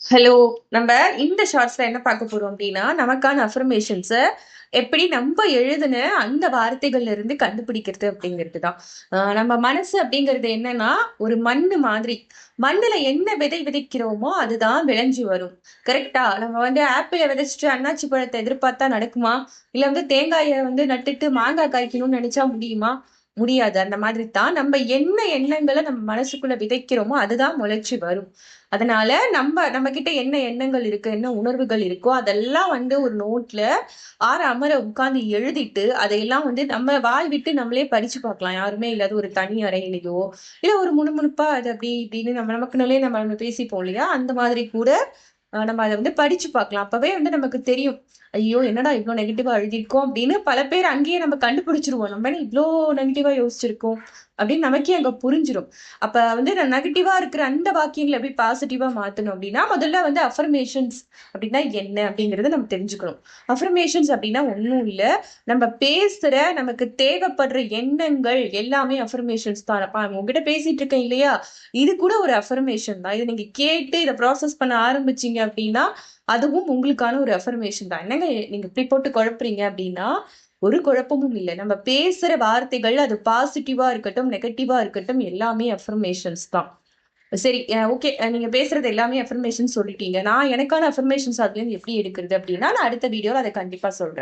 Hello. நம்ம இந்த ஷார்ட்ஸ்ல என்ன பார்க்க போறோம் அப்படின்னா, நமக்கான அஃபர்மேஷன்ஸ எப்படி நம்ப எழுதுன அந்த வார்த்தைகள்ல இருந்து கண்டுபிடிக்கிறது அப்படிங்கிறது தான். நம்ம மனசு அப்படிங்கிறது என்னன்னா, ஒரு மண்ணு மாதிரி. மண்ணுல என்ன விதை விதைக்கிறோமோ, அதுதான் விளைஞ்சு வரும். கரெக்ட்டா? நம்ம வந்து ஆப்பிள விதைச்சுட்டு அண்ணாச்சி பழத்த எதிர்பார்த்தா நடக்குமா? இல்ல வந்து தேங்காய வந்து நட்டுட்டு மாங்காய் காய்க்கணும்னு நெனைச்சா முடியுமா? முடியாது. அந்த மாதிரி தான் நம்ம என்ன எண்ணங்கள நம்ம மனசுக்குள்ள விதைக்கிறோமோ, அதுதான் முளைச்சு வரும். அதனால நம்மகிட்ட என்ன எண்ணங்கள் இருக்கு, என்ன உணர்வுகள் இருக்கோ, அதெல்லாம் வந்து ஒரு நோட்ல ஆற அமர உட்கார்ந்து எழுதிட்டு, அதையெல்லாம் வந்து நம்ம வாய் விட்டு நம்மளே படிச்சு பார்க்கலாம். யாருமே இல்லாத ஒரு தனி அறையிலயோ, இல்ல ஒரு முணுமுணுப்பா அது அப்படி இப்படின்னு நமக்குள்ளயே நம்ம பேசிப்போம் இல்லையா? அந்த மாதிரி கூட நம்ம அத வந்து படிச்சு பார்க்கலாம். அப்பவே வந்து நமக்கு தெரியும். ஐயோ! என்னடா இவ்ளோ நெகட்டிவா எழுதியிருக்கோம் அப்படின்னு பல பேர் அங்கேயே நம்ம கண்டுபிடிச்சுருவோம். நம்ம என்ன இவ்ளோ நெகட்டிவா யோசிச்சிருக்கோம் அப்படின்னு நமக்கே அங்க புரிஞ்சிரும். அப்ப வந்து நான் நெகட்டிவா இருக்கிற அந்த வாக்கியங்கள எப்படி பாசிட்டிவா மாத்தணும் அப்படின்னா, முதல்ல வந்து அஃபர்மேஷன்ஸ் அப்படின்னா என்ன அப்படிங்கிறத நம்ம தெரிஞ்சுக்கணும். அஃபர்மேஷன்ஸ் அப்படின்னா ஒண்ணும் இல்ல. நம்ம பேசுற நமக்கு தேவைப்படுற எண்ணங்கள் எல்லாமே அஃபர்மேஷன்ஸ் தான். அப்ப உங்ககிட்ட பேசிட்டு இருக்கேன் இல்லையா? இது கூட ஒரு அஃபர்மேஷன் தான். இத நீங்க கேட்டு இத ப்ராசஸ் பண்ண ஆரம்பிச்சீங்க அப்படின்னா, அதுவும் உங்களுக்கான ஒரு அஃபர்மேஷன் தான். என்னங்க நீங்க இப்படி போட்டு குழப்புறீங்க அப்படின்னா, ஒரு குழப்பமும் இல்ல. நம்ம பேசுற வார்த்தைகள் அது பாசிட்டிவா இருக்கட்டும், நெகட்டிவா இருக்கட்டும் எல்லாமே அஃபர்மேஷன்ஸ் தான். சரி ஓகே. நீங்க பேசுறது எல்லாமே அஃபர்மேஷன் சொல்லிட்டீங்க. நான் எனக்கான அஃபர்மேஷன்ஸ் அதுலேருந்து எப்படி எடுக்கிறது அப்படின்னா, நான் அடுத்த வீடியோல அத கண்டிப்பா சொல்றேன்.